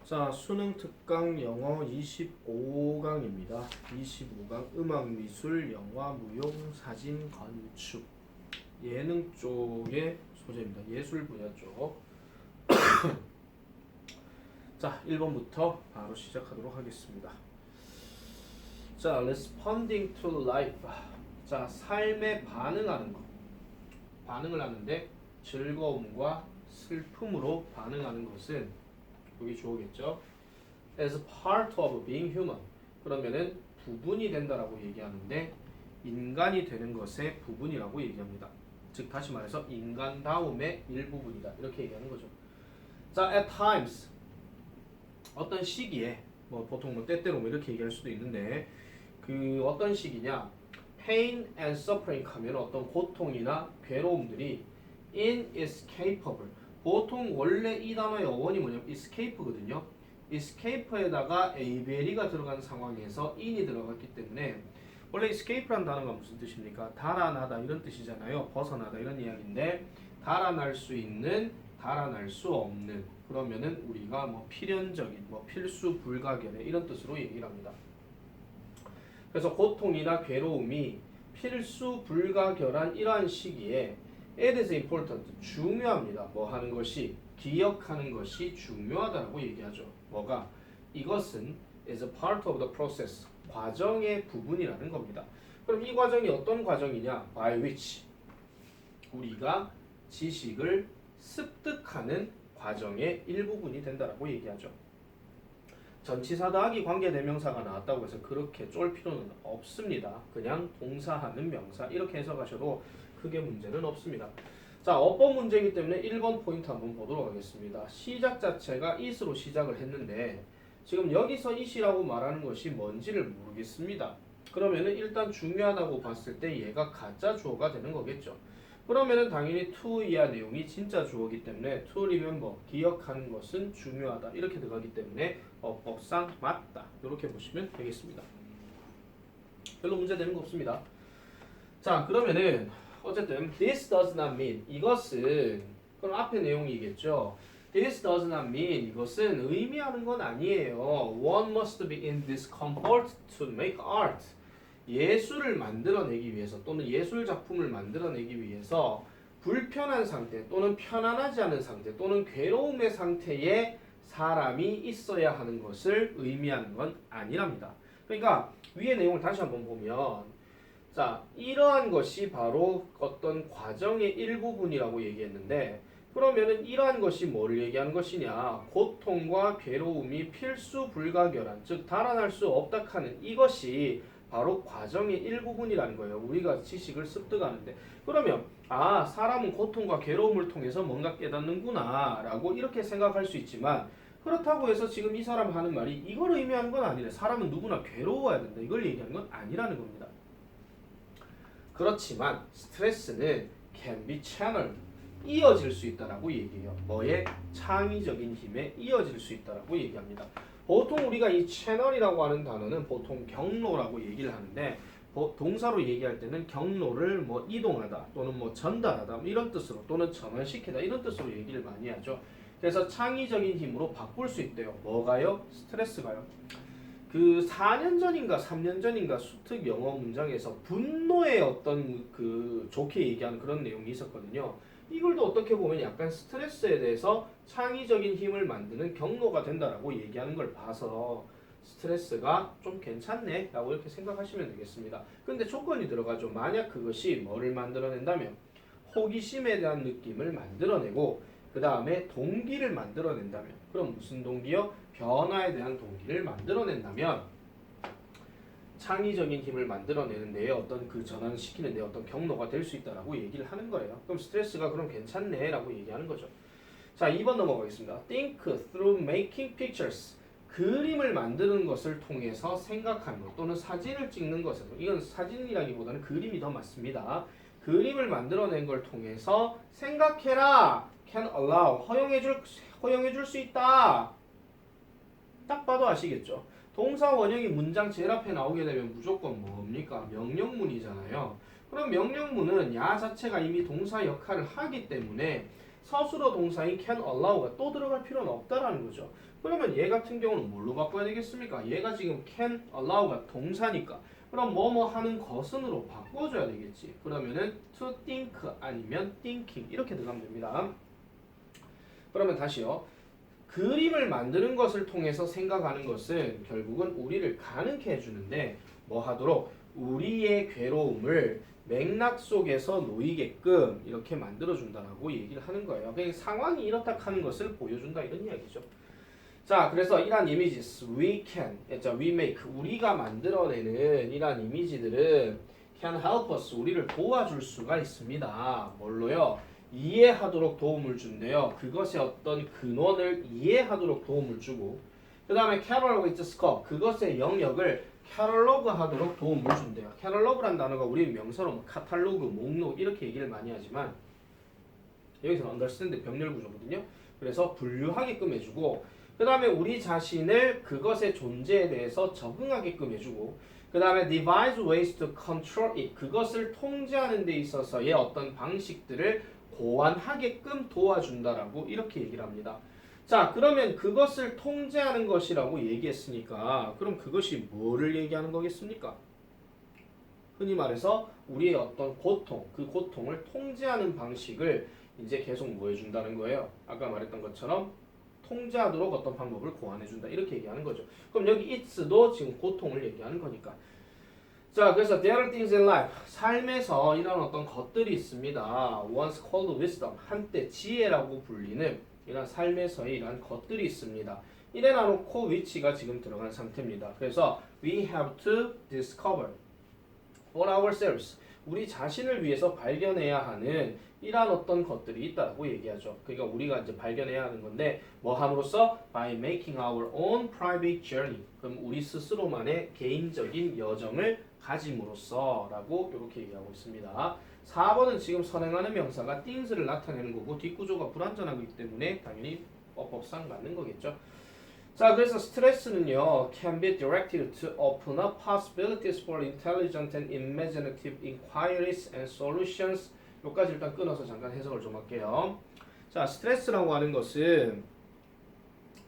자, 수능 특강 영어 25강입니다. 25강 음악, 미술, 영화, 무용, 사진, 건축, 예능 쪽의 소재입니다. 예술 분야 쪽. 자, 1번부터 바로 시작하도록 하겠습니다. 자, responding to life. 자, 삶에 반응하는 것. 반응을 하는데 즐거움과 슬픔으로 반응하는 것은 여기 주어겠죠. As part of being human. 그러면은 부분이 된다라고 얘기하는데 인간이 되는 것의 부분이라고 얘기합니다. 즉 다시 말해서 인간다움의 일부분이다. 이렇게 얘기하는 거죠. 자, at times 어떤 시기에 뭐 보통 뭐 때때로 뭐 이렇게 얘기할 수도 있는데 그 어떤 시기냐? pain and suffering 하면 어떤 고통이나 괴로움들이 inescapable. 보통 원래 이 단어의 어원이 뭐냐면 escape거든요. escape에다가 abel이가 들어간 상황에서 in이 들어갔기 때문에 원래 escape란 단어가 무슨 뜻입니까? 달아나다 이런 뜻이잖아요. 벗어나다 이런 이야기인데 달아날 수 있는, 달아날 수 없는 그러면은 우리가 뭐 필연적인, 뭐 필수 불가결의 이런 뜻으로 얘기를 합니다. 그래서 고통이나 괴로움이 필수 불가결한 이러한 시기에 it is important, 중요합니다. 뭐 하는 것이, 기억하는 것이 중요하다라고 얘기하죠. 뭐가? 이것은 is a part of the process, 과정의 부분이라는 겁니다. 그럼 이 과정이 어떤 과정이냐? by which, 우리가 지식을 습득하는 과정의 일부분이 된다라고 얘기하죠. 전치사 더하기 관계대명사가 나왔다고 해서 그렇게 쫄 필요는 없습니다. 그냥 동사하는 명사 이렇게 해석하셔도 크게 문제는 없습니다. 자, 어법 문제이기 때문에 1번 포인트 한번 보도록 하겠습니다. 시작 자체가 is로 시작을 했는데 지금 여기서 is이라고 말하는 것이 뭔지를 모르겠습니다. 그러면은 일단 중요하다고 봤을 때 얘가 가짜 주어가 되는 거겠죠. 그러면은 당연히 to 이하 내용이 진짜 주어이기 때문에 to remember, 기억하는 것은 중요하다 이렇게 들어가기 때문에 어법상 맞다 이렇게 보시면 되겠습니다. 별로 문제 되는 거 없습니다. 자, 그러면은 어쨌든 this does not mean, 이것은 그럼 앞에 내용이겠죠. This does not mean, 이것은 의미하는 건 아니에요. One must be in discomfort to make art. 예술을 만들어내기 위해서 또는 예술 작품을 만들어내기 위해서 불편한 상태 또는 편안하지 않은 상태 또는 괴로움의 상태에 사람이 있어야 하는 것을 의미하는 건 아니랍니다. 그러니까 위의 내용을 다시 한번 보면 자, 이러한 것이 바로 어떤 과정의 일부분이라고 얘기했는데 그러면은 이러한 것이 뭐를 얘기하는 것이냐? 고통과 괴로움이 필수 불가결한, 즉 달아날 수 없다 하는 이것이 바로 과정의 일부분이라는 거예요. 우리가 지식을 습득하는데 그러면 아, 사람은 고통과 괴로움을 통해서 뭔가 깨닫는구나 라고 이렇게 생각할 수 있지만 그렇다고 해서 지금 이 사람 하는 말이 이걸 의미하는 건 아니래. 사람은 누구나 괴로워야 된다. 이걸 얘기하는 건 아니라는 겁니다. 그렇지만 스트레스는 can be channeled, 이어질 수 있다라고 얘기해요. 뭐의? 창의적인 힘에 이어질 수 있다라고 얘기합니다. 보통 우리가 이 채널이라고 하는 단어는 보통 경로라고 얘기를 하는데 동사로 얘기할 때는 경로를 뭐 이동하다 또는 뭐 전달하다 이런 뜻으로 또는 전환시키다 이런 뜻으로 얘기를 많이 하죠. 그래서 창의적인 힘으로 바꿀 수 있대요. 뭐가요? 스트레스가요. 그 4년 전인가 3년 전인가 수특 영어 문장에서 분노의 어떤 그 좋게 얘기하는 그런 내용이 있었거든요. 이걸도 어떻게 보면 약간 스트레스에 대해서 창의적인 힘을 만드는 경로가 된다라고 얘기하는 걸 봐서 스트레스가 좀 괜찮네 라고 이렇게 생각하시면 되겠습니다. 근데 조건이 들어가죠. 만약 그것이 뭐를 만들어낸다면 호기심에 대한 느낌을 만들어내고 그 다음에 동기를 만들어낸다면 그럼 무슨 동기요? 변화에 대한 동기를 만들어낸다면 창의적인 힘을 만들어내는 데에 어떤 그 전환시키는 데 어떤 경로가 될 수 있다라고 얘기를 하는 거예요. 그럼 스트레스가 그럼 괜찮네 라고 얘기하는 거죠. 자, 2번 넘어가겠습니다. Think through making pictures. 그림을 만드는 것을 통해서 생각하는 것 또는 사진을 찍는 것에서 이건 사진이라기보다는 그림이 더 맞습니다. 그림을 만들어낸 걸 통해서 생각해라. can allow. 허용해줄 수 있다. 딱 봐도 아시겠죠? 동사 원형이 문장 제일 앞에 나오게 되면 무조건 뭡니까? 명령문이잖아요. 그럼 명령문은 야 자체가 이미 동사 역할을 하기 때문에 서술어 동사인 can allow가 또 들어갈 필요는 없다라는 거죠. 그러면 얘 같은 경우는 뭘로 바꿔야 되겠습니까? 얘가 지금 can allow가 동사니까 그럼 뭐뭐 하는 것은으로 바꿔줘야 되겠지. 그러면은 to think 아니면 thinking 이렇게 들어가면 됩니다. 그러면 다시요. 그림을 만드는 것을 통해서 생각하는 것은 결국은 우리를 가능케 해주는데 뭐 하도록 우리의 괴로움을 맥락 속에서 놓이게끔 이렇게 만들어준다라고 얘기를 하는 거예요. 그냥 상황이 이렇다 하는 것을 보여준다 이런 이야기죠. 자, 그래서 이러한 이미지, we can, we make, 우리가 만들어내는 이러한 이미지들은 can help us, 우리를 도와줄 수가 있습니다. 뭘로요? 이해하도록 도움을 준대요. 그것의 어떤 근원을 이해하도록 도움을 주고 그 다음에 catalog with scope, 그것의 영역을 캐탈로그 하도록 도움을 준대요. 캐탈로그란 단어가 우리 명사로 뭐 카탈로그, 목록 이렇게 얘기를 많이 하지만 여기서는 understand 병렬 구조거든요. 그래서 분류하게끔 해주고 그 다음에 우리 자신을 그것의 존재에 대해서 적응하게끔 해주고 그 다음에 devise ways to control it, 그것을 통제하는 데 있어서의 어떤 방식들을 고안하게끔 도와준다라고 이렇게 얘기를 합니다. 자, 그러면 그것을 통제하는 것이라고 얘기했으니까 그럼 그것이 뭐를 얘기하는 거겠습니까? 흔히 말해서 우리의 어떤 고통, 그 고통을 통제하는 방식을 이제 계속 뭐 해준다는 거예요. 아까 말했던 것처럼 통제하도록 어떤 방법을 고안해준다 이렇게 얘기하는 거죠. 그럼 여기 it's도 지금 고통을 얘기하는 거니까. 자, 그래서 there are things in life, 삶에서 이런 어떤 것들이 있습니다. once called wisdom, 한때 지혜라고 불리는 이런 삶에서의 이런 것들이 있습니다. 이래 놔놓고 which가 지금 들어간 상태입니다. 그래서 we have to discover for ourselves, 우리 자신을 위해서 발견해야 하는 이러한 어떤 것들이 있다고 얘기하죠. 그러니까 우리가 이제 발견해야 하는 건데 뭐 함으로써 by making our own private journey, 그럼 우리 스스로만의 개인적인 여정을 가짐으로써 라고 이렇게 얘기하고 있습니다. 4번은 지금 선행하는 명사가 things를 나타내는 거고 뒷구조가 불완전하기 때문에 당연히 어법상 맞는 거겠죠. 자, 그래서 스트레스는요 can be directed to open up possibilities for intelligent and imaginative inquiries and solutions. 여기까지 일단 끊어서 잠깐 해석을 좀 할게요. 자, 스트레스라고 하는 것은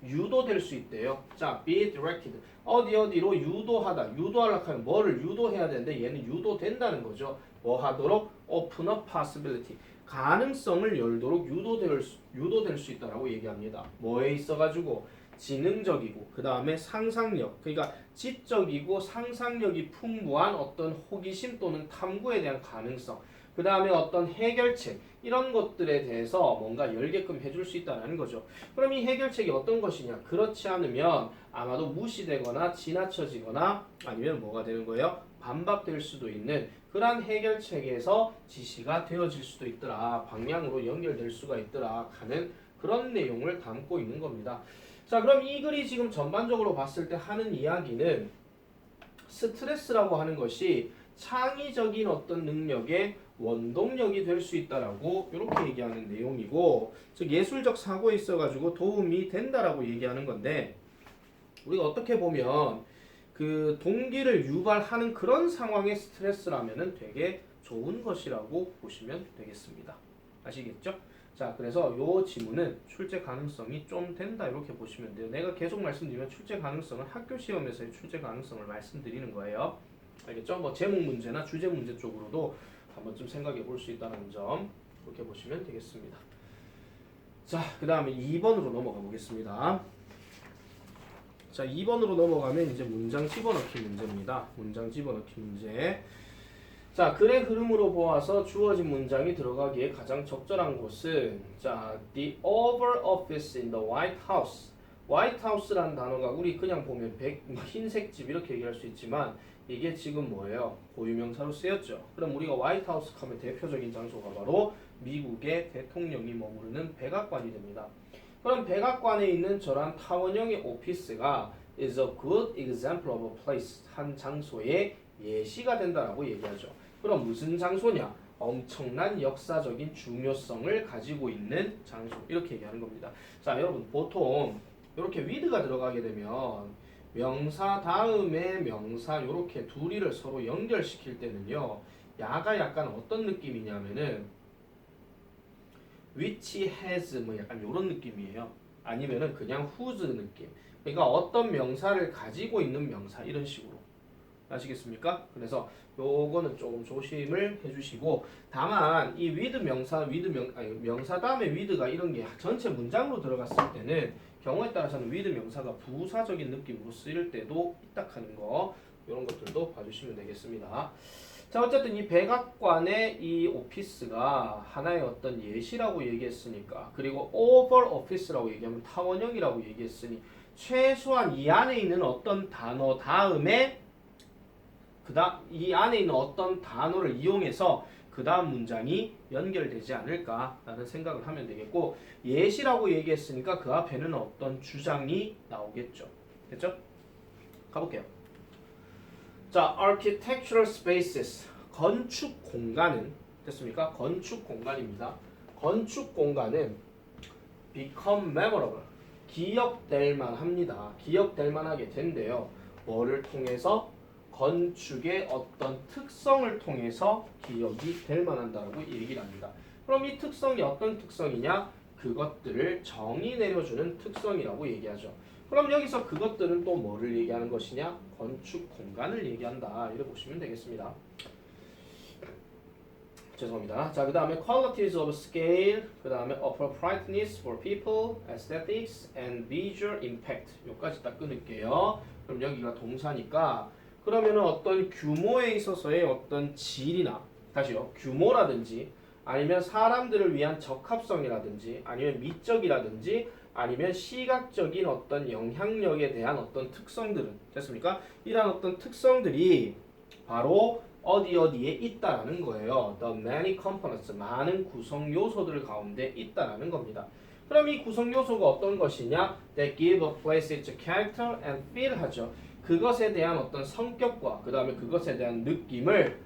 유도될 수 있대요. 자, be directed, 어디로 유도하다. 유도하려고 하면 뭐를 유도해야 되는데 얘는 유도된다는 거죠. 뭐 하도록? open up possibility, 가능성을 열도록 유도될 수 있다라고 얘기합니다. 뭐에 있어가지고 지능적이고 그 다음에 상상력, 그러니까 지적이고 상상력이 풍부한 어떤 호기심 또는 탐구에 대한 가능성, 그 다음에 어떤 해결책 이런 것들에 대해서 뭔가 열게끔 해줄 수 있다는 거죠. 그럼 이 해결책이 어떤 것이냐? 그렇지 않으면 아마도 무시되거나 지나쳐지거나 아니면 뭐가 되는 거예요? 반박될 수도 있는 그러한 해결책에서 지시가 되어질 수도 있더라, 방향으로 연결될 수가 있더라 하는 그런 내용을 담고 있는 겁니다. 자, 그럼 이 글이 지금 전반적으로 봤을 때 하는 이야기는 스트레스라고 하는 것이 창의적인 어떤 능력의 원동력이 될 수 있다라고 이렇게 얘기하는 내용이고, 즉 예술적 사고에 있어가지고 도움이 된다라고 얘기하는 건데, 우리가 어떻게 보면 그 동기를 유발하는 그런 상황의 스트레스라면은 되게 좋은 것이라고 보시면 되겠습니다. 아시겠죠? 자, 그래서 요 지문은 출제 가능성이 좀 된다 이렇게 보시면 돼요. 내가 계속 말씀드리면 출제 가능성은 학교 시험에서의 출제 가능성을 말씀드리는 거예요. 알겠죠? 뭐 제목 문제나 주제 문제 쪽으로도 한번쯤 생각해 볼 수 있다는 점 그렇게 보시면 되겠습니다. 자, 그 다음에 2번으로 넘어가 보겠습니다. 자, 2번으로 넘어가면 이제 문장 집어넣기 문제입니다. 문장 집어넣기 문제. 자, 글의 흐름으로 보아서 주어진 문장이 들어가기에 가장 적절한 곳은 자, the Oval Office in the White House. White House라는 단어가 우리 그냥 보면 흰색 집 이렇게 얘기할 수 있지만 이게 지금 뭐예요? 고유명사로 쓰였죠. 그럼 우리가 화이트 하우스 하면 대표적인 장소가 바로 미국의 대통령이 머무르는 백악관이 됩니다. 그럼 백악관에 있는 저런 타원형의 오피스가 is a good example of a place, 한 장소의 예시가 된다라고 얘기하죠. 그럼 무슨 장소냐? 엄청난 역사적인 중요성을 가지고 있는 장소, 이렇게 얘기하는 겁니다. 자, 여러분 보통 이렇게 with가 들어가게 되면 명사 다음에 명사 이렇게 둘이를 서로 연결시킬 때는요, 야가 약간 어떤 느낌이냐면은 which has 뭐 약간 이런 느낌이에요. 아니면은 그냥 whose 느낌. 그러니까 어떤 명사를 가지고 있는 명사 이런 식으로. 아시겠습니까? 그래서 요거는 조금 조심을 해주시고 다만 이 with 명사, 명사 다음에 with가 이런 게 전체 문장으로 들어갔을 때는 경우에 따라서는 with 명사가 부사적인 느낌으로 쓰일 때도 있다 하는 거 이런 것들도 봐주시면 되겠습니다. 자 어쨌든 이 백악관의 이 오피스가 하나의 어떤 예시라고 얘기했으니까 그리고 오벌 오피스라고 얘기하면 타원형이라고 얘기했으니 최소한 이 안에 있는 어떤 단어 다음에 이 안에 있는 어떤 단어를 이용해서 그 다음 문장이 연결되지 않을까라는 생각을 하면 되겠고 예시라고 얘기했으니까 그 앞에는 어떤 주장이 나오겠죠. 됐죠? 가볼게요. 자, architectural spaces 건축 공간은 됐습니까? 건축 공간입니다. 건축 공간은 become memorable 기억될 만합니다. 기억될 만하게 된대요. 뭐를 통해서? 건축의 어떤 특성을 통해서 기억이 될 만한다라고 얘기를 합니다. 그럼 이 특성이 어떤 특성이냐? 그것들을 정의 내려주는 특성이라고 얘기하죠. 그럼 여기서 그것들은 또 뭐를 얘기하는 것이냐? 건축 공간을 얘기한다. 이렇게 보시면 되겠습니다. 죄송합니다. 자, 그 다음에 qualities of scale, 그 다음에 appropriateness for people, aesthetics, and visual impact. 여기까지 딱 끊을게요. 그럼 여기가 동사니까 그러면은 어떤 규모에 있어서의 어떤 질이나 다시요 규모라든지 아니면 사람들을 위한 적합성이라든지 아니면 미적이라든지 아니면 시각적인 어떤 영향력에 대한 어떤 특성들은 됐습니까? 이러한 어떤 특성들이 바로 어디에 있다라는 거예요. The many components 많은 구성 요소들 가운데 있다라는 겁니다. 그럼 이 구성 요소가 어떤 것이냐? That give a place its character and feel 하죠. 그것에 대한 어떤 성격과 그 다음에 그것에 대한 느낌을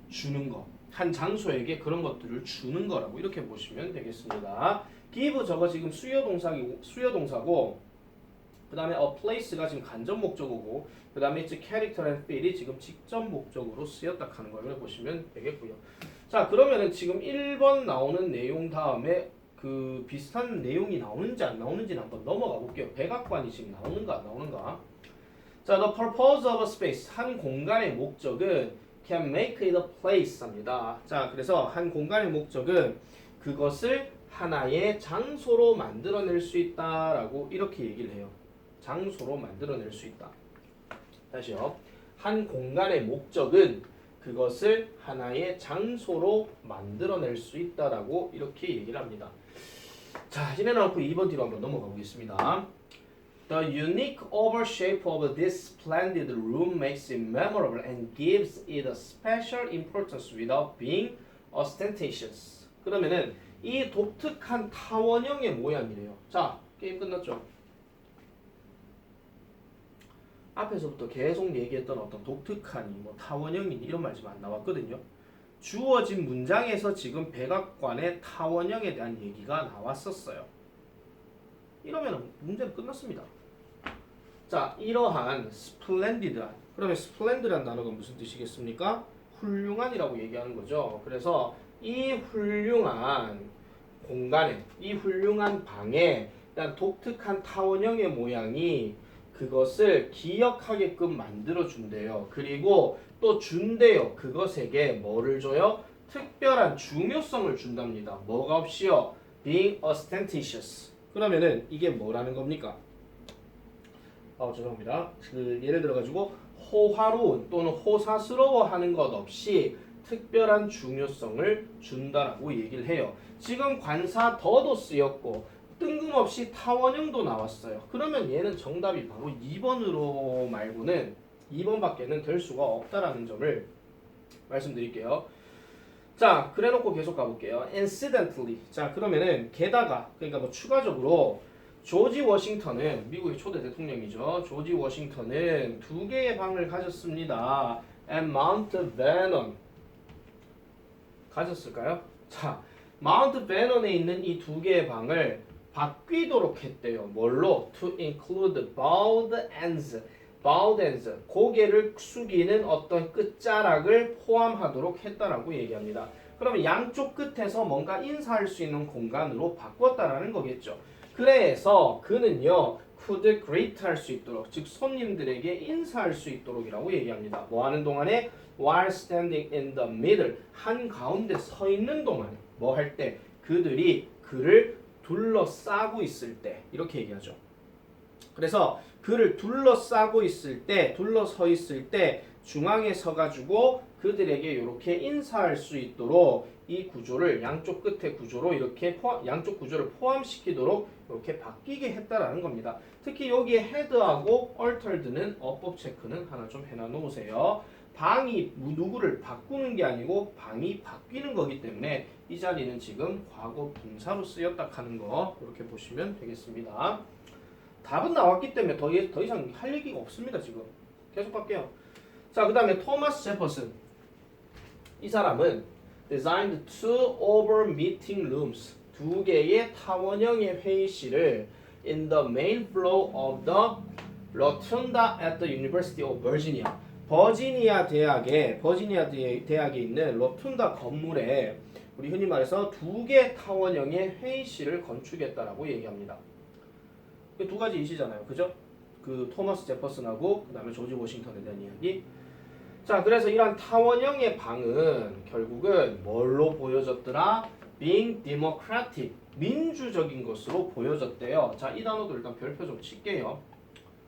주는 거. 한 장소에게 그런 것들을 주는 거라고 이렇게 보시면 되겠습니다. give 저거 지금 수요동사고 그 다음에 a place가 지금 간접 목적어고 그 다음에 its character and feel이 지금 직접 목적으로 쓰였다 하는 걸 이렇게 보시면 되겠고요. 자 그러면은 지금 1번 나오는 내용 다음에 그 비슷한 내용이 나오는지 안 나오는지는 한번 넘어가 볼게요. 백악관이 지금 나오는가 안 나오는가. 자, the purpose of a space 한 공간의 목적은 can make it a place 합니다. 자, 그래서 한 공간의 목적은 그것을 하나의 장소로 만들어낼 수 있다라고 이렇게 얘기를 해요. 장소로 만들어낼 수 있다. 다시요. 한 공간의 목적은 그것을 하나의 장소로 만들어낼 수 있다라고 이렇게 얘기를 합니다. 자, 이래놓고 2번 뒤로 한번 넘어가 보겠습니다. The unique oval shape of this splendid room makes it memorable and gives it a special importance without being ostentatious. 그러면은 이 독특한 타원형의 모양이래요. 자, 게임 끝났죠? 앞에서부터 계속 얘기했던 어떤 독특하니 뭐 타원형이니 이런 말 지금 안 나왔거든요. 주어진 문장에서 지금 백악관의 타원형에 대한 얘기가 나왔었어요. 이러면 문제는 끝났습니다. 자, 이러한 splendid한 그러면 splendid란 단어가 무슨 뜻이겠습니까? 훌륭한이라고 얘기하는 거죠. 그래서 이 훌륭한 공간에 이 훌륭한 방에 일단 독특한 타원형의 모양이 그것을 기억하게끔 만들어준대요. 그리고 또 준대요. 그것에게 뭐를 줘요? 특별한 중요성을 준답니다. 뭐가 없이요? Being ostentatious. 그러면은 이게 뭐라는 겁니까? 죄송합니다. 예를 들어가지고 호화로운 또는 호사스러워하는 것 없이 특별한 중요성을 준다라고 얘기를 해요. 지금 관사 더도 쓰였고 뜬금없이 타원형도 나왔어요. 그러면 얘는 정답이 바로 2번으로 말고는 2번밖에는 될 수가 없다라는 점을 말씀드릴게요. 자, 그래놓고 계속 가볼게요. Incidentally. 자, 그러면은 게다가 그러니까 뭐 추가적으로 조지 워싱턴은 미국의 초대 대통령이죠. 조지 워싱턴은 2개의 방을 가졌습니다. And Mount Vernon 가졌을까요? 자, 마운트 베넌에 있는 이 2개의 방을 바뀌도록 했대요. 뭘로? To include bowed ends. 고개를 숙이는 어떤 끝자락을 포함하도록 했다라고 얘기합니다. 그러면 양쪽 끝에서 뭔가 인사할 수 있는 공간으로 바꿨다라는 거겠죠. 그래서 그는요 could greet 할 수 있도록 즉 손님들에게 인사할 수 있도록이라고 얘기합니다. 뭐 하는 동안에 while standing in the middle 한 가운데 서 있는 동안에 뭐 할 때 그들이 그를 둘러싸고 있을 때 이렇게 얘기하죠. 그래서 그를 둘러싸고 있을 때 둘러서 있을 때 중앙에 서가지고 그들에게 이렇게 인사할 수 있도록 이 구조를 양쪽 끝에 구조로 이렇게 양쪽 구조를 포함시키도록 이렇게 바뀌게 했다라는 겁니다. 특히 여기에 헤드하고 altered는 어법 체크는 하나 좀 해놔 놓으세요. 방이 누구를 바꾸는 게 아니고 방이 바뀌는 거기 때문에 이 자리는 지금 과거 분사로 쓰였다 하는 거 이렇게 보시면 되겠습니다. 답은 나왔기 때문에 더 이상 할 얘기가 없습니다. 지금 계속 갈게요. 자, 그 다음에 토마스 제퍼슨 이 사람은 designed two over meeting rooms 두 개의 타원형의 회의실을 in the main floor of the rotunda at the University of Virginia 버지니아 대학에 있는 로툰다 건물에 우리 흔히 말해서 두 개 타원형의 회의실을 건축했다라고 얘기합니다. 두 가지 이시잖아요, 그죠? 그 토마스 제퍼슨하고 그 다음에 조지 워싱턴에 대한 이야기. 자, 그래서 이런 타원형의 방은 결국은 뭘로 보여졌더라? being democratic, 민주적인 것으로 보여졌대요. 자, 이 단어도 일단 별표 좀 칠게요.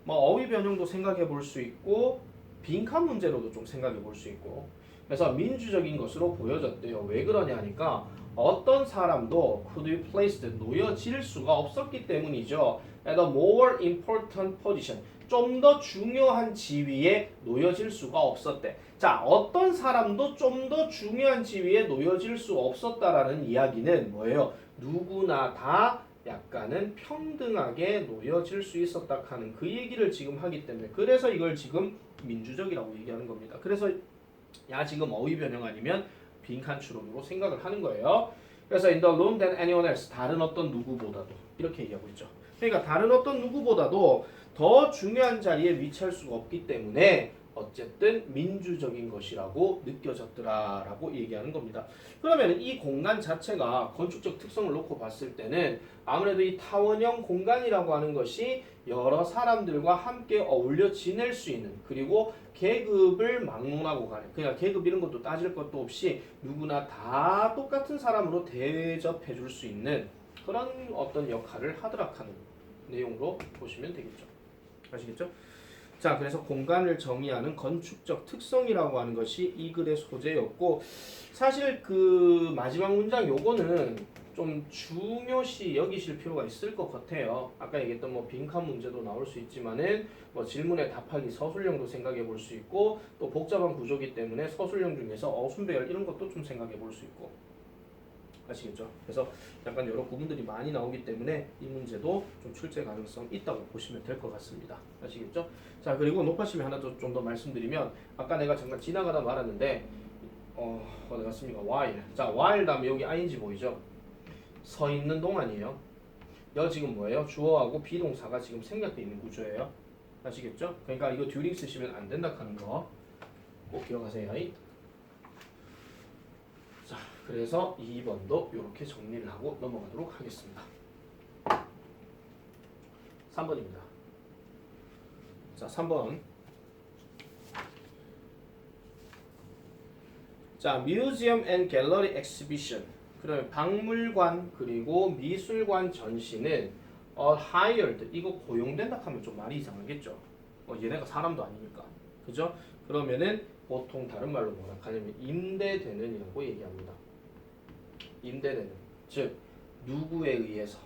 뭐 어휘 변형도 생각해 볼 수 있고 빈칸 문제로도 좀 생각해 볼 수 있고 그래서 민주적인 것으로 보여졌대요. 왜 그러냐 하니까 어떤 사람도 could be placed, 놓여질 수가 없었기 때문이죠. at a more important position, 좀 더 중요한 지위에 놓여질 수가 없었대. 자, 어떤 사람도 좀 더 중요한 지위에 놓여질 수 없었다라는 이야기는 뭐예요? 누구나 다 약간은 평등하게 놓여질 수 있었다 하는 그 얘기를 지금 하기 때문에 그래서 이걸 지금 민주적이라고 얘기하는 겁니다. 그래서 지금 어휘 변형 아니면 빈칸 추론으로 생각을 하는 거예요. 그래서 in the room than anyone else, 다른 어떤 누구보다도 이렇게 얘기하고 있죠. 그러니까 다른 어떤 누구보다도 더 중요한 자리에 위치할 수가 없기 때문에 어쨌든 민주적인 것이라고 느껴졌더라라고 얘기하는 겁니다. 그러면 이 공간 자체가 건축적 특성을 놓고 봤을 때는 아무래도 이 타원형 공간이라고 하는 것이 여러 사람들과 함께 어울려 지낼 수 있는 그리고 계급을 막론하고 가는 그냥 계급 이런 것도 따질 것도 없이 누구나 다 똑같은 사람으로 대접해 줄 수 있는 그런 어떤 역할을 하도록 하는 내용으로 보시면 되겠죠. 아시겠죠? 자, 그래서 공간을 정의하는 건축적 특성이라고 하는 것이 이 글의 소재였고 사실 그 마지막 문장 요거는 좀 중요시 여기실 필요가 있을 것 같아요. 아까 얘기했던 뭐 빈칸 문제도 나올 수 있지만은 뭐 질문에 답하기 서술형도 생각해 볼 수 있고 또 복잡한 구조기 때문에 서술형 중에서 어순배열 이런 것도 좀 생각해 볼 수 있고 아시겠죠? 그래서 약간 여러 구분들이 많이 나오기 때문에 이 문제도 좀 출제 가능성 있다고 보시면 될 것 같습니다. 아시겠죠? 자, 그리고 높아심에 하나 좀 더 말씀드리면 아까 내가 잠깐 지나가다 말았는데 어디 갔습니까? while. 자, while 다음에 여기 ing 보이죠? 서 있는 동안이에요. 여 지금 뭐예요? 주어하고 비동사가 지금 생략되어 있는 구조예요. 아시겠죠? 그러니까 이거 during 쓰시면 안 된다 하는 거 꼭 기억하세요. 자, 그래서 2번도 이렇게 정리를 하고 넘어가도록 하겠습니다. 3번입니다. 자, 3번. 자, Museum and Gallery Exhibition. 그러면 박물관 그리고 미술관 전시는 hired 이거 고용된다 하면 좀 말이 이상하겠죠. 얘네가 사람도 아니니까. 그죠? 그러면은 보통 다른 말로 뭐라 하냐면 임대되는이라고 얘기합니다. 임대되는. 즉 누구에 의해서.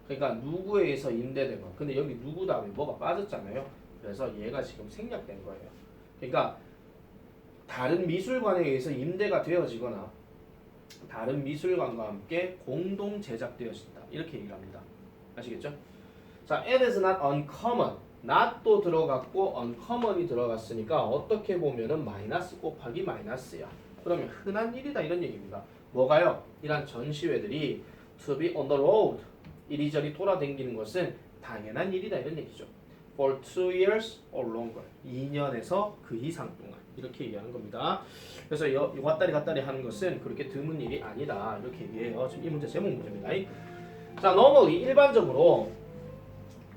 그러니까 누구에 의해서 임대된 거. 근데 여기 누구 다음에 뭐가 빠졌잖아요. 그래서 얘가 지금 생략된 거예요. 그러니까 다른 미술관에 의해서 임대가 되어지거나 다른 미술관과 함께 공동 제작되어진다. 이렇게 얘기를 합니다. 아시겠죠? 자, it is not uncommon. not도 들어갔고 uncommon이 들어갔으니까 어떻게 보면은 마이너스 곱하기 마이너스야. 그러면 흔한 일이다 이런 얘기입니다. 뭐가요? 이런 전시회들이 to be on the road. 이리저리 돌아다니는 것은 당연한 일이다 이런 얘기죠. for 2 years or longer. 2년에서 그 이상 동안. 이렇게 얘기하는 겁니다. 그래서 왔다리 갔다리 하는 것은 그렇게 드문 일이 아니다. 이렇게 얘기해요. 지금 이 문제 제목 문제입니다. 자, normally 일반적으로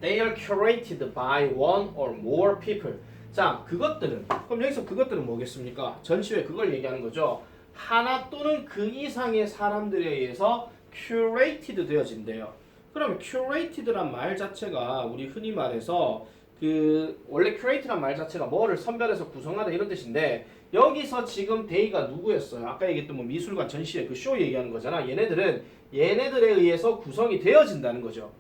they are curated by one or more people. 자, 그것들은 그럼 여기서 그것들은 뭐겠습니까? 전시회 그걸 얘기하는 거죠. 하나 또는 그 이상의 사람들에 의해서 curated 되어진대요. 그럼 curated란 말 자체가 우리 흔히 말해서 그 원래 curated란 말 자체가 뭐를 선별해서 구성하다 이런 뜻인데 여기서 지금 they가 누구였어요? 아까 얘기했던 뭐 미술관 전시회 그 쇼 얘기하는 거잖아. 얘네들에 의해서 구성이 되어진다는 거죠.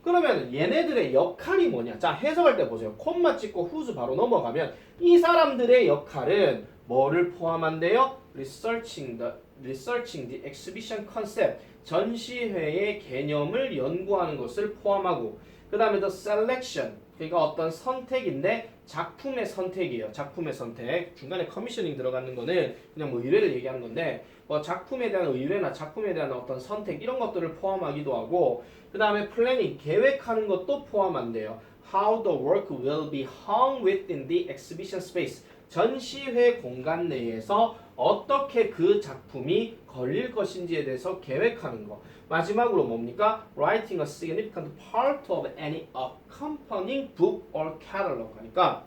그러면 얘네들의 역할이 뭐냐? 자, 해석할 때 보세요. 콤마 찍고 whose 바로 넘어가면 이 사람들의 역할은 뭐를 포함한대요? Researching the exhibition concept. 전시회의 개념을 연구하는 것을 포함하고 그 다음에 the selection. 그러니까 어떤 선택인데 작품의 선택이에요. 작품의 선택. 중간에 커미셔닝 들어가는 거는 그냥 뭐 의뢰를 얘기하는 건데 뭐 작품에 대한 의뢰나 작품에 대한 어떤 선택 이런 것들을 포함하기도 하고 그 다음에 플래닝 계획하는 것도 포함한대요. How the work will be hung within the exhibition space. 전시회 공간 내에서 어떻게 그 작품이 걸릴 것인지에 대해서 계획하는 거. 마지막으로 뭡니까? Writing a significant part of any accompanying book or catalog 하니까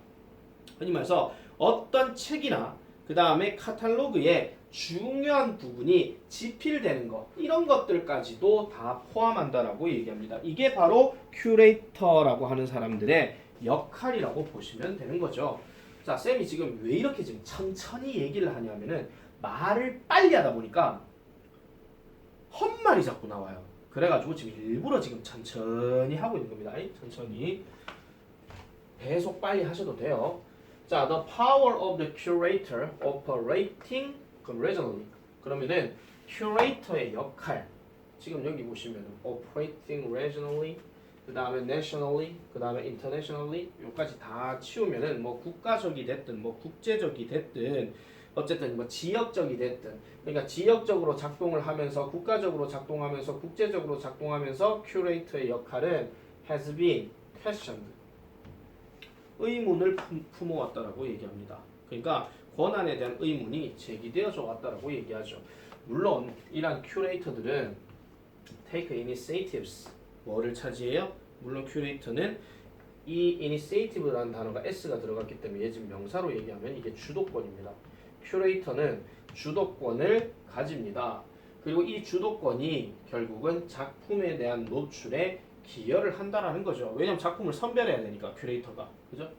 흔히 말해서 어떤 책이나 그 다음에 카탈로그에 중요한 부분이 집필되는 것 이런 것들까지도 다 포함한다라고 얘기합니다. 이게 바로 큐레이터라고 하는 사람들의 역할이라고 보시면 되는 거죠. 자, 쌤이 지금 왜 이렇게 지금 천천히 얘기를 하냐면은 말을 빨리 하다 보니까 헛말이 자꾸 나와요. 그래가지고 지금 일부러 지금 천천히 하고 있는 겁니다. 천천히 계속 빨리 하셔도 돼요. 자, the power of the curator operating regionally. 그러면은 curator의 역할 지금 여기 보시면은 operating regionally 그 다음에 nationally, 그 다음에 internationally 요까지 다 치우면은 뭐 국가적이 됐든 뭐 국제적이 됐든 어쨌든 뭐 지역적이 됐든 그러니까 지역적으로 작동을 하면서 국가적으로 작동하면서 국제적으로 작동하면서 큐레이터의 역할은 has been questioned 의문을 품어왔다라고 얘기합니다. 그러니까 권한에 대한 의문이 제기되어져 왔다라고 얘기하죠. 물론 이러한 큐레이터들은 take initiatives 뭐를 차지해요? 물론 큐레이터는 이 initiative라는 단어가 s가 들어갔기 때문에 얘 지금 명사로 얘기하면 이게 주도권입니다. 큐레이터는 주도권을 가집니다. 그리고 이 주도권이 결국은 작품에 대한 노출에 기여를 한다라는 거죠. 왜냐하면 작품을 선별해야 되니까 큐레이터가 그죠?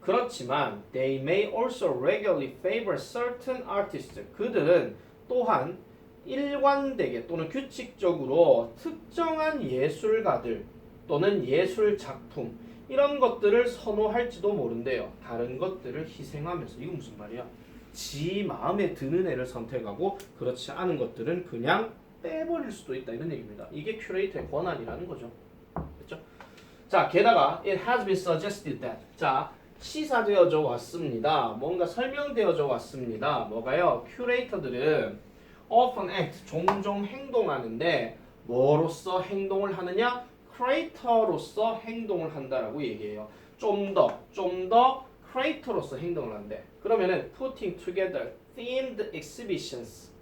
그렇지만 they may also regularly favor certain artists. 그들은 또한 일관되게 또는 규칙적으로 특정한 예술가들 또는 예술 작품 이런 것들을 선호할지도 모른대요. 다른 것들을 희생하면서. 이건 무슨 말이야? 지 마음에 드는 애를 선택하고 그렇지 않은 것들은 그냥 빼버릴 수도 있다 이런 얘기입니다. 이게 큐레이터의 권한이라는 거죠. 그렇죠? 자, 게다가 it has been suggested that 자, 시사되어져 왔습니다. 뭔가 설명되어져 왔습니다. 뭐가요? 큐레이터들은 often act 종종 행동하는데 뭐로서 행동을 하느냐? 크리에이터로서 행동을 한다라고 얘기해요. 좀 더 크리에이터로서 행동을 한대. 그러면은 putting together themed exhibitions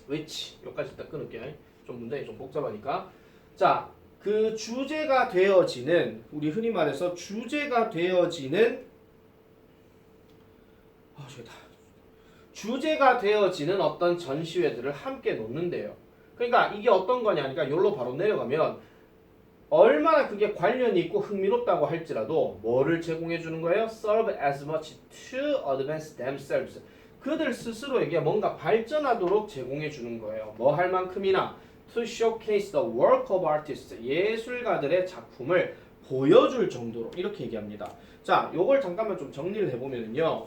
which 여기까지 일단 끊을게요. 좀 문장이 좀 복잡하니까. 자, 그 주제가 되어지는 우리 흔히 말해서 주제가 되어지는 주제가 되어지는 어떤 전시회들을 함께 놓는데요. 그러니까 이게 어떤 거냐니까 여기로 바로 내려가면 얼마나 그게 관련이 있고 흥미롭다고 할지라도 뭐를 제공해 주는 거예요? Serve as much to advance themselves. 그들 스스로에게 뭔가 발전하도록 제공해 주는 거예요. 뭐 할 만큼이나 to showcase the work of artists. 예술가들의 작품을 보여줄 정도로 이렇게 얘기합니다. 자, 요걸 잠깐만 좀 정리를 해보면요.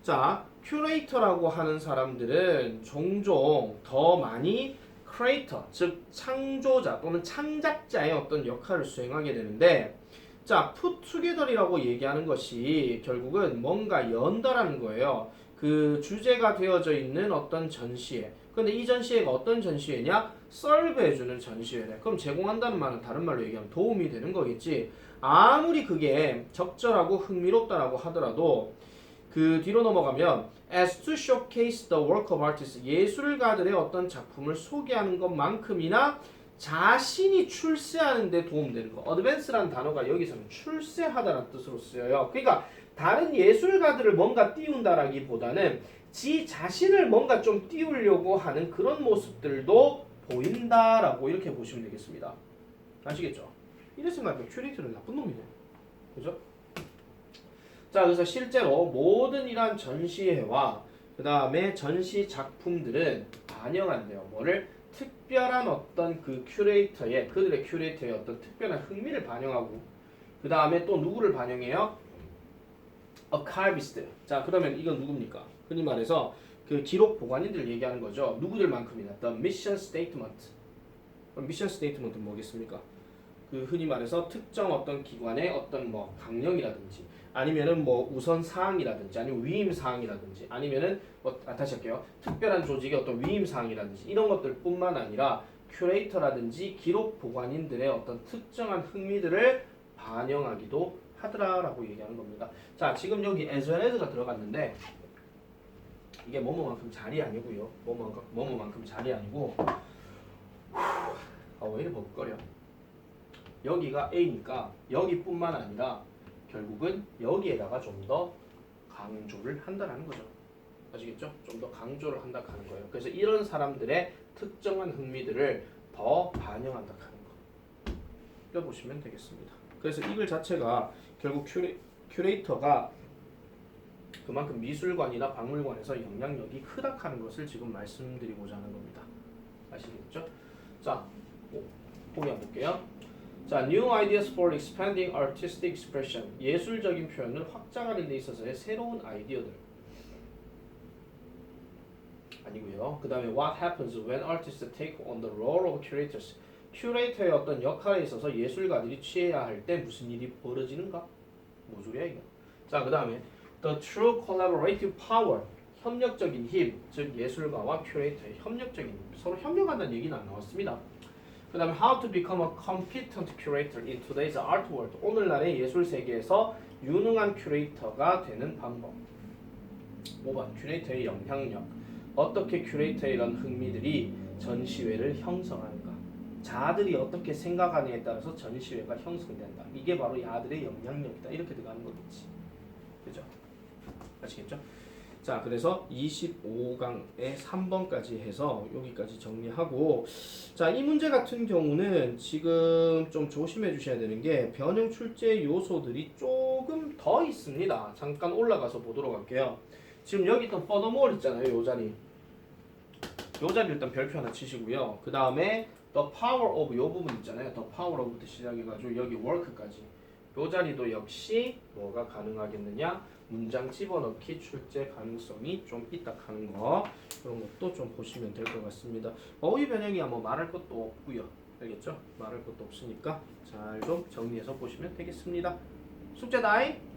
자, 큐레이터라고 하는 사람들은 종종 더 많이 크리에이터, 즉 창조자 또는 창작자의 어떤 역할을 수행하게 되는데 자, put together이라고 얘기하는 것이 결국은 뭔가 연다라는 거예요. 그 주제가 되어져 있는 어떤 전시회. 근데 이 전시회가 어떤 전시회냐? 서브해주는 전시회래. 그럼 제공한다는 말은 다른 말로 얘기하면 도움이 되는 거겠지. 아무리 그게 적절하고 흥미롭다라고 하더라도 그 뒤로 넘어가면 as to showcase the work of artists 예술가들의 어떤 작품을 소개하는 것만큼이나 자신이 출세하는 데 도움되는 거. advance라는 단어가 여기서는 출세하다라는 뜻으로 쓰여요. 그러니까 다른 예술가들을 뭔가 띄운다라기보다는 지 자신을 뭔가 좀 띄우려고 하는 그런 모습들도 보인다라고 이렇게 보시면 되겠습니다. 아시겠죠? 이래 생각하면 큐레이터는 나쁜 놈이네. 그죠? 자, 그래서 실제로 모든 이러한 전시회와 그 다음에 전시 작품들은 반영한대요. 뭐를? 특별한 어떤 그 큐레이터의, 그들의 큐레이터의 어떤 특별한 흥미를 반영하고, 그 다음에 또 누구를 반영해요? 아카이비스트. 자, 그러면 이건 누굽니까? 흔히 말해서 그 기록 보관인들 얘기하는 거죠. 누구들만큼이나 the mission statement. 그럼 미션 스테이트먼트는 뭐겠습니까? 그 흔히 말해서 특정 어떤 기관의 어떤 뭐 강령이라든지 아니면은 뭐 우선 사항이라든지 아니면 위임 사항이라든지 아니면은 다시 할게요. 특별한 조직의 어떤 위임 사항이라든지 이런 것들뿐만 아니라 큐레이터라든지 기록 보관인들의 어떤 특정한 흥미들을 반영하기도 하더라라고 얘기하는 겁니다. 자, 지금 여기 as well as가 들어갔는데 이게 뭐뭐만큼 자리 아니고요. 뭐뭐만큼 자리 아니고 왜 이렇게 버벅거려? 여기가 A니까 여기뿐만 아니라 결국은 여기에다가 좀 더 강조를 한다는 거죠. 아시겠죠? 좀 더 강조를 한다 하는 거예요. 그래서 이런 사람들의 특정한 흥미들을 더 반영한다 하는 거. 이렇게 보시면 되겠습니다. 그래서 이 글 자체가 결국 큐레이터가 그만큼 미술관이나 박물관에서 영향력이 크다 하는 것을 지금 말씀드리고자 하는 겁니다. 아시겠죠? 자, 보기 한번 볼게요. 자, new ideas for expanding artistic expression. 예술적인 표현을 확장하는 데 있어서의 새로운 아이디어들. 아니고요. 그 다음에 what happens when artists take on the role of curators. 큐레이터의 어떤 역할에 있어서 예술가들이 취해야 할 때 무슨 일이 벌어지는가? 뭐 소리야 이거? 자, 그 다음에 the true collaborative power. 협력적인 힘, 즉 예술가와 큐레이터의 협력적인 힘. 서로 협력한다는 얘기는 안 나왔습니다. 그 다음에 how to become a competent curator in today's art world. 오늘날의 예술 세계에서 유능한 큐레이터가 되는 방법. 5번 큐레이터의 영향력. 어떻게 큐레이터의 이런 흥미들이 전시회를 형성하는가. 자들이 어떻게 생각하느냐에 따라서 전시회가 형성된다. 이게 바로 야들의 영향력이다. 이렇게 들어가는 거겠지. 그죠? 아시겠죠? 자, 그래서 25강에 3번까지 해서 여기까지 정리하고, 자, 이 문제 같은 경우는 지금 좀 조심해 주셔야 되는 게 변형 출제 요소들이 조금 더 있습니다. 잠깐 올라가서 보도록 할게요. 지금 여기 있던 furthermore 있잖아요. 요 자리. 요 자리 일단 별표 하나 치시고요. 그 다음에 the power of 요 부분 있잖아요. the power of부터 시작해가지고 여기 work까지. 요 자리도 역시 뭐가 가능하겠느냐? 문장 집어넣기 출제 가능성이 좀 있다 하는 거. 그런 것도 좀 보시면 될 것 같습니다. 어휘 변형이야 뭐 말할 것도 없고요. 알겠죠? 말할 것도 없으니까 잘 좀 정리해서 보시면 되겠습니다. 숙제다이.